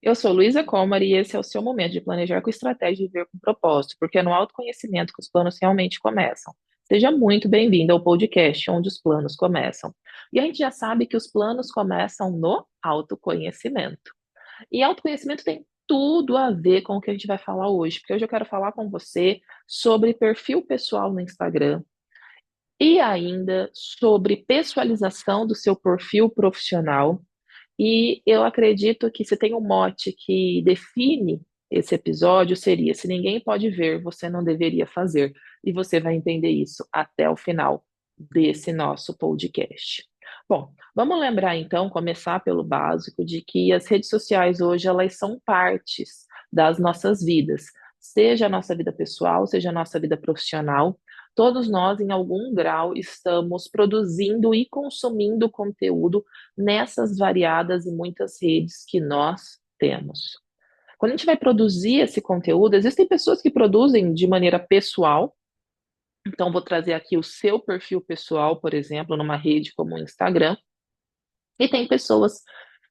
Eu sou Luísa Comar e esse é o seu momento de planejar com estratégia e viver com propósito, porque é no autoconhecimento que os planos realmente começam. Seja muito bem-vindo ao podcast onde os planos começam. E a gente já sabe que os planos começam no autoconhecimento. E autoconhecimento tem tudo a ver com o que a gente vai falar hoje, porque hoje eu quero falar com você sobre perfil pessoal no Instagram e ainda sobre pessoalização do seu perfil profissional e eu acredito que se tem um mote que define esse episódio, seria: se ninguém pode ver, você não deveria fazer. E você vai entender isso até o final desse nosso podcast. Bom, vamos lembrar então, começar pelo básico, de que as redes sociais hoje elas são partes das nossas vidas, seja a nossa vida pessoal, seja a nossa vida profissional. Todos nós, em algum grau, estamos produzindo e consumindo conteúdo nessas variadas e muitas redes que nós temos. Quando a gente vai produzir esse conteúdo, existem pessoas que produzem de maneira pessoal. Então, vou trazer aqui o seu perfil pessoal, por exemplo, numa rede como o Instagram. E tem pessoas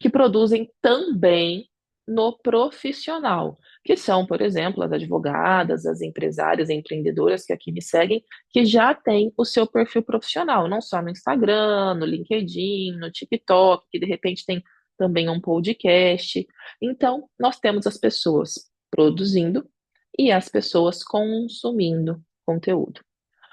que produzem também no profissional, que são, por exemplo, as advogadas, as empresárias, empreendedoras que aqui me seguem, que já têm o seu perfil profissional, não só no Instagram, no LinkedIn, no TikTok, que de repente tem também um podcast. Então, nós temos as pessoas produzindo e as pessoas consumindo conteúdo.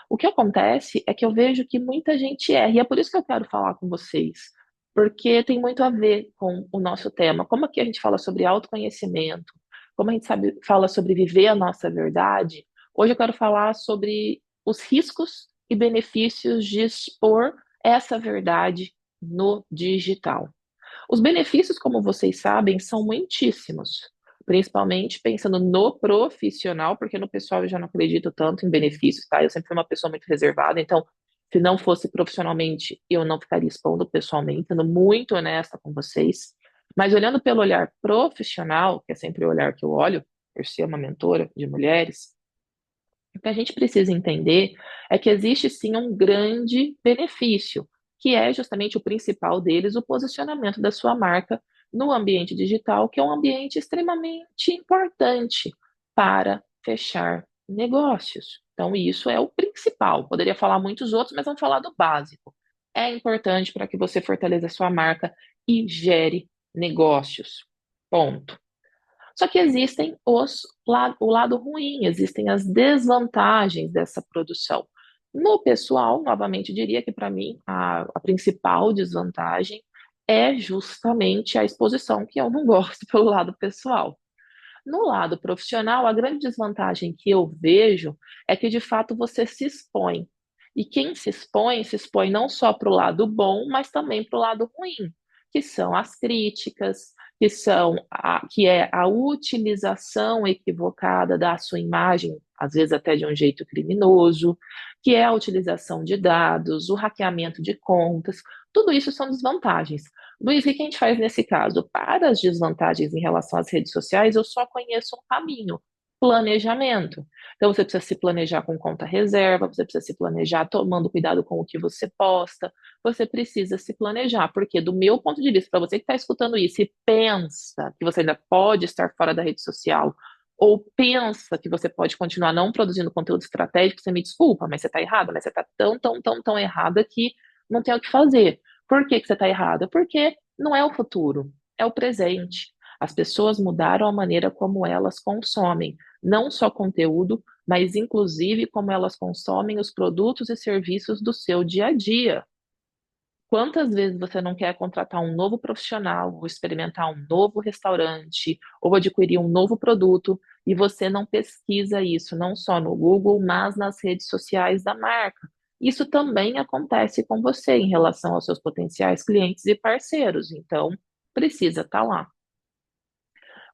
O que acontece é que eu vejo que muita gente erra, e é por isso que eu quero falar com vocês, porque tem muito a ver com o nosso tema. Como aqui a gente fala sobre autoconhecimento, como a gente sabe, fala sobre viver a nossa verdade, hoje eu quero falar sobre os riscos e benefícios de expor essa verdade no digital. Os benefícios, como vocês sabem, são muitíssimos, principalmente pensando no profissional, porque no pessoal eu já não acredito tanto em benefícios, tá? Eu sempre fui uma pessoa muito reservada, então, se não fosse profissionalmente, eu não ficaria expondo pessoalmente, sendo muito honesta com vocês. Mas olhando pelo olhar profissional, que é sempre o olhar que eu olho, por ser uma mentora de mulheres, o que a gente precisa entender é que existe sim um grande benefício, que é justamente o principal deles, o posicionamento da sua marca no ambiente digital, que é um ambiente extremamente importante para fechar negócios. Então, isso é o principal. Poderia falar muitos outros, mas vamos falar do básico. É importante para que você fortaleça a sua marca e gere negócios. Ponto. Só que existem o lado ruim, existem as desvantagens dessa produção. No pessoal, novamente, diria que para mim a principal desvantagem é justamente a exposição, que eu não gosto pelo lado pessoal. No lado profissional, a grande desvantagem que eu vejo é que de fato você se expõe. E quem se expõe não só para o lado bom, mas também para o lado ruim, que são as críticas, que é a utilização equivocada da sua imagem, às vezes até de um jeito criminoso, que é a utilização de dados, o hackeamento de contas. Tudo isso são desvantagens. Luiz, o que a gente faz nesse caso? Para as desvantagens em relação às redes sociais, eu só conheço um caminho: planejamento. Então, você precisa se planejar com conta reserva, você precisa se planejar tomando cuidado com o que você posta, você precisa se planejar, porque, do meu ponto de vista, para você que está escutando isso e pensa que você ainda pode estar fora da rede social, ou pensa que você pode continuar não produzindo conteúdo estratégico, você me desculpa, mas você está errada, mas você está tão errada que não tem o que fazer. Por que que você está errada? Porque não é o futuro, é o presente. As pessoas mudaram a maneira como elas consomem, não só conteúdo, mas inclusive como elas consomem os produtos e serviços do seu dia a dia. Quantas vezes você não quer contratar um novo profissional, ou experimentar um novo restaurante, ou adquirir um novo produto, e você não pesquisa isso, não só no Google, mas nas redes sociais da marca? Isso também acontece com você em relação aos seus potenciais clientes e parceiros, então precisa estar lá.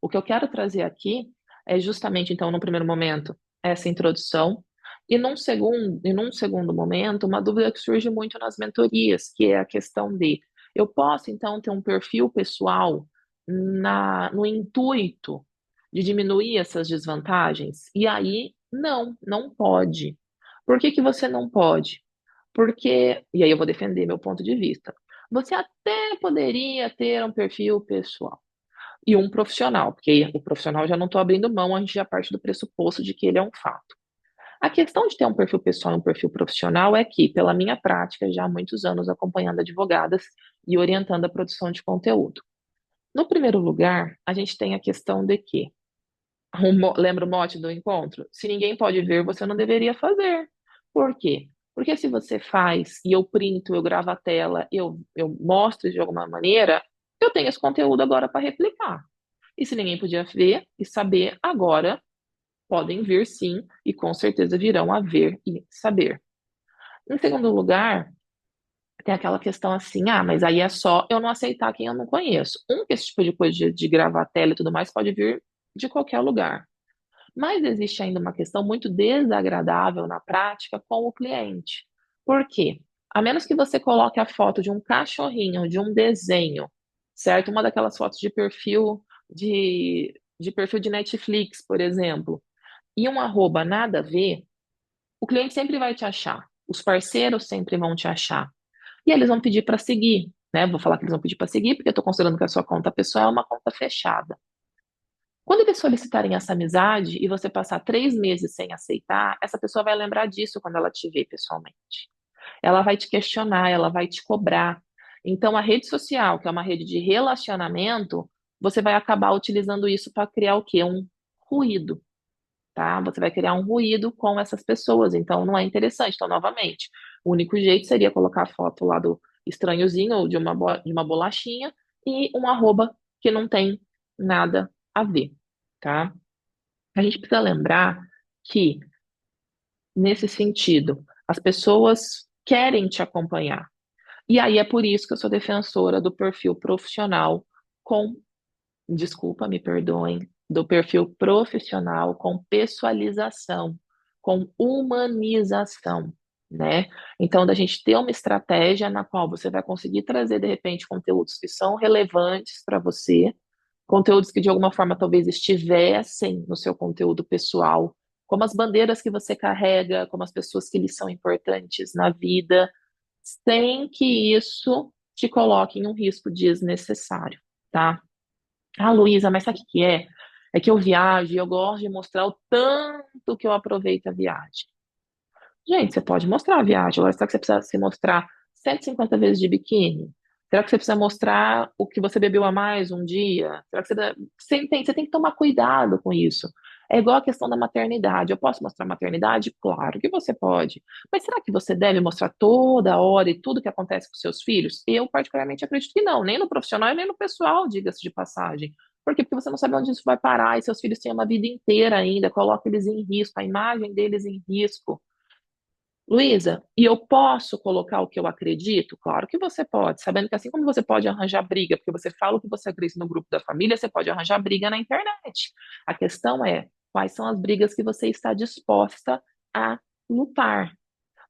O que eu quero trazer aqui é justamente, então, no primeiro momento, essa introdução, e num segundo momento, uma dúvida que surge muito nas mentorias, que é a questão de: eu posso, então, ter um perfil pessoal no intuito de diminuir essas desvantagens? E aí, não, não pode. Por que que você não pode? Porque, e aí eu vou defender meu ponto de vista, você até poderia ter um perfil pessoal. e um profissional, porque o profissional eu já não estou abrindo mão, a gente já parte do pressuposto de que ele é um fato. A questão de ter um perfil pessoal e um perfil profissional é que, pela minha prática, já há muitos anos acompanhando advogadas e orientando a produção de conteúdo. No primeiro lugar, a gente tem a questão de que, lembra o mote do encontro? Se ninguém pode ver, você não deveria fazer. Por quê? Porque se você faz e eu printo, eu gravo a tela, eu mostro de alguma maneira, eu tenho esse conteúdo agora para replicar. E se ninguém podia ver e saber, agora podem ver sim, e com certeza virão a ver e saber. Em segundo lugar, tem aquela questão assim, ah, mas aí é só eu não aceitar quem eu não conheço. Que esse tipo de coisa de gravar tela e tudo mais pode vir de qualquer lugar. Mas existe ainda uma questão muito desagradável na prática com o cliente. Por quê? A menos que você coloque a foto de um cachorrinho, de um desenho, certo? Uma daquelas fotos de perfil de Netflix, por exemplo, e um arroba nada a ver, o cliente sempre vai te achar. Os parceiros sempre vão te achar. E eles vão pedir para seguir, né? Vou falar que eles vão pedir para seguir, porque eu estou considerando que a sua conta pessoal é uma conta fechada. Quando eles solicitarem essa amizade e você passar 3 meses sem aceitar, essa pessoa vai lembrar disso quando ela te ver pessoalmente. Ela vai te questionar, ela vai te cobrar. Então, a rede social, que é uma rede de relacionamento, você vai acabar utilizando isso para criar o quê? Um ruído, tá? Você vai criar um ruído com essas pessoas, então não é interessante. Então, novamente, o único jeito seria colocar a foto lá do estranhozinho ou de uma bolachinha e um arroba que não tem nada a ver, tá? A gente precisa lembrar que, nesse sentido, as pessoas querem te acompanhar. E aí é por isso que eu sou defensora do perfil profissional com desculpa, me perdoem, do perfil profissional com pessoalização, com humanização, né? Então, da gente ter uma estratégia na qual você vai conseguir trazer, de repente, conteúdos que são relevantes para você, conteúdos que de alguma forma talvez estivessem no seu conteúdo pessoal, como as bandeiras que você carrega, como as pessoas que lhe são importantes na vida, sem que isso te coloque em um risco desnecessário, tá? Ah, Luísa, mas sabe o que que é? É que eu viajo e eu gosto de mostrar o tanto que eu aproveito a viagem. Gente, você pode mostrar a viagem. Agora, será que você precisa se mostrar 150 vezes de biquíni? Será que você precisa mostrar o que você bebeu a mais um dia? Será que você tem que tomar cuidado com isso. É igual a questão da maternidade. Eu posso mostrar maternidade? Claro que você pode. Mas será que você deve mostrar toda hora e tudo que acontece com seus filhos? Eu, particularmente, acredito que não. Nem no profissional e nem no pessoal, diga-se de passagem. Por quê? Porque você não sabe onde isso vai parar e seus filhos têm uma vida inteira ainda. Coloca eles em risco, a imagem deles em risco. Luísa, e eu posso colocar o que eu acredito? Claro que você pode, sabendo que assim como você pode arranjar briga, porque você fala o que você acredita no grupo da família, você pode arranjar briga na internet. A questão é, quais são as brigas que você está disposta a lutar?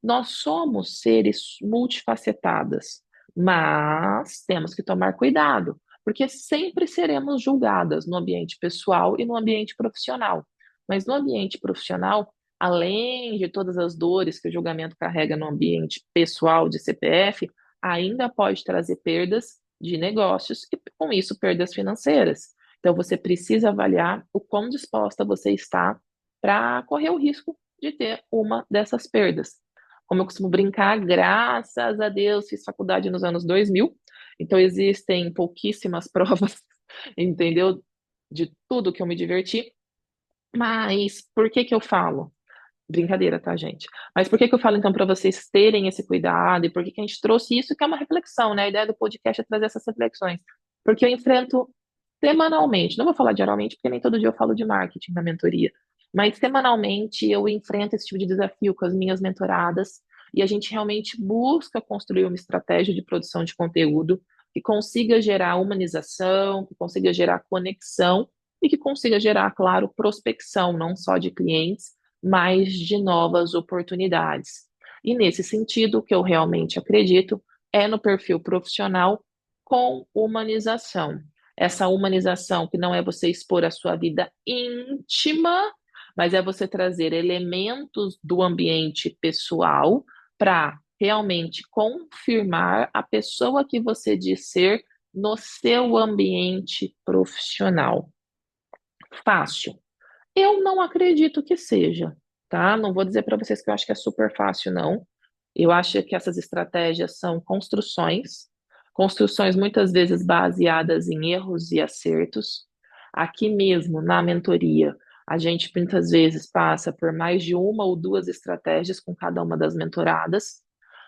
Nós somos seres multifacetadas, mas temos que tomar cuidado, porque sempre seremos julgadas no ambiente pessoal e no ambiente profissional. Mas no ambiente profissional, além de todas as dores que o julgamento carrega no ambiente pessoal de CPF, ainda pode trazer perdas de negócios e, com isso, perdas financeiras. Então, você precisa avaliar o quão disposta você está para correr o risco de ter uma dessas perdas. Como eu costumo brincar, graças a Deus fiz faculdade nos anos 2000, então existem pouquíssimas provas, entendeu? De tudo que eu me diverti. Mas por que que eu falo? Brincadeira, tá, gente? Mas por que que eu falo então para vocês terem esse cuidado e por que que a gente trouxe isso, que é uma reflexão, né? A ideia do podcast é trazer essas reflexões. Porque eu enfrento semanalmente, não vou falar diariamente, porque nem todo dia eu falo de marketing na mentoria, mas semanalmente eu enfrento esse tipo de desafio com as minhas mentoradas e a gente realmente busca construir uma estratégia de produção de conteúdo que consiga gerar humanização, que consiga gerar conexão e que consiga gerar, claro, prospecção, não só de clientes, mas de novas oportunidades. E nesse sentido, o que eu realmente acredito é no perfil profissional com humanização. Essa humanização que não é você expor a sua vida íntima, mas é você trazer elementos do ambiente pessoal para realmente confirmar a pessoa que você diz ser no seu ambiente profissional? Fácil. Eu não acredito que seja, tá? Não vou dizer para vocês que eu acho que é super fácil, não. Eu acho que essas estratégias são construções, construções muitas vezes baseadas em erros e acertos. Aqui mesmo, na mentoria, a gente muitas vezes passa por mais de uma ou duas estratégias com cada uma das mentoradas.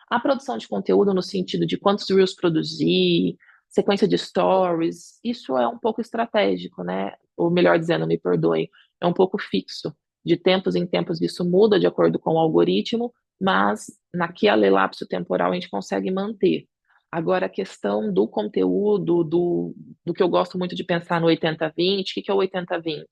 A produção de conteúdo no sentido de quantos reels produzir, sequência de stories, isso é um pouco estratégico, né? Ou melhor dizendo, me perdoem, é um pouco fixo. De tempos em tempos isso muda de acordo com o algoritmo, mas naquele lapso temporal a gente consegue manter. Agora, a questão do conteúdo, do que eu gosto muito de pensar no 80-20, o que é o 80-20?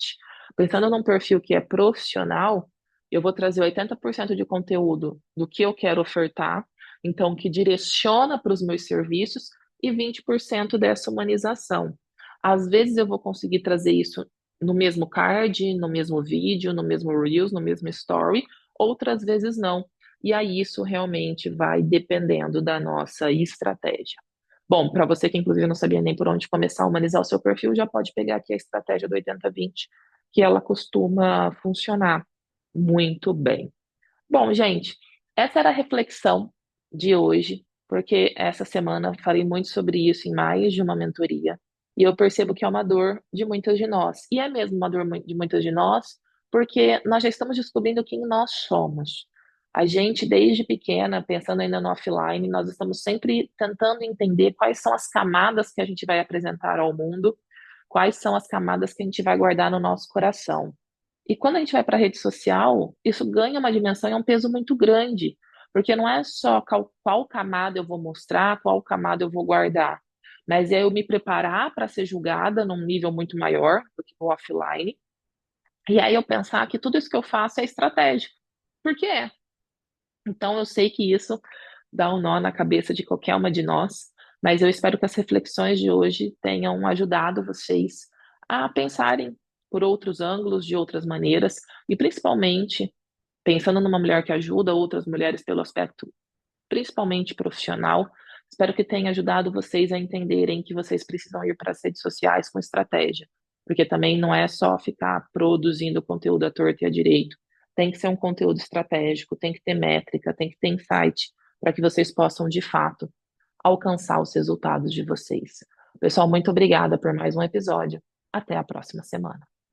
Pensando num perfil que é profissional, eu vou trazer 80% de conteúdo do que eu quero ofertar, então que direciona para os meus serviços, e 20% dessa humanização. Às vezes eu vou conseguir trazer isso no mesmo card, no mesmo vídeo, no mesmo Reels, no mesmo Story, outras vezes não. E aí isso realmente vai dependendo da nossa estratégia. Bom, para você que inclusive não sabia nem por onde começar a humanizar o seu perfil, já pode pegar aqui a estratégia do 80-20, que ela costuma funcionar muito bem. Bom, gente, essa era a reflexão de hoje, porque essa semana falei muito sobre isso em mais de uma mentoria, e eu percebo que é uma dor de muitas de nós. E é mesmo uma dor de muitas de nós, porque nós já estamos descobrindo quem nós somos. A gente, desde pequena, pensando ainda no offline, nós estamos sempre tentando entender quais são as camadas que a gente vai apresentar ao mundo, quais são as camadas que a gente vai guardar no nosso coração. E quando a gente vai para a rede social, isso ganha uma dimensão e é um peso muito grande, porque não é só qual camada eu vou mostrar, qual camada eu vou guardar, mas é eu me preparar para ser julgada num nível muito maior do que o offline, e aí eu pensar que tudo isso que eu faço é estratégico, porque é. Então eu sei que isso dá um nó na cabeça de qualquer uma de nós, mas eu espero que as reflexões de hoje tenham ajudado vocês a pensarem por outros ângulos, de outras maneiras, e principalmente pensando numa mulher que ajuda outras mulheres pelo aspecto principalmente profissional. Espero que tenha ajudado vocês a entenderem que vocês precisam ir para as redes sociais com estratégia, porque também não é só ficar produzindo conteúdo à torta e à direito. Tem que ser um conteúdo estratégico, tem que ter métrica, tem que ter insight, para que vocês possam, de fato, alcançar os resultados de vocês. Pessoal, muito obrigada por mais um episódio. Até a próxima semana.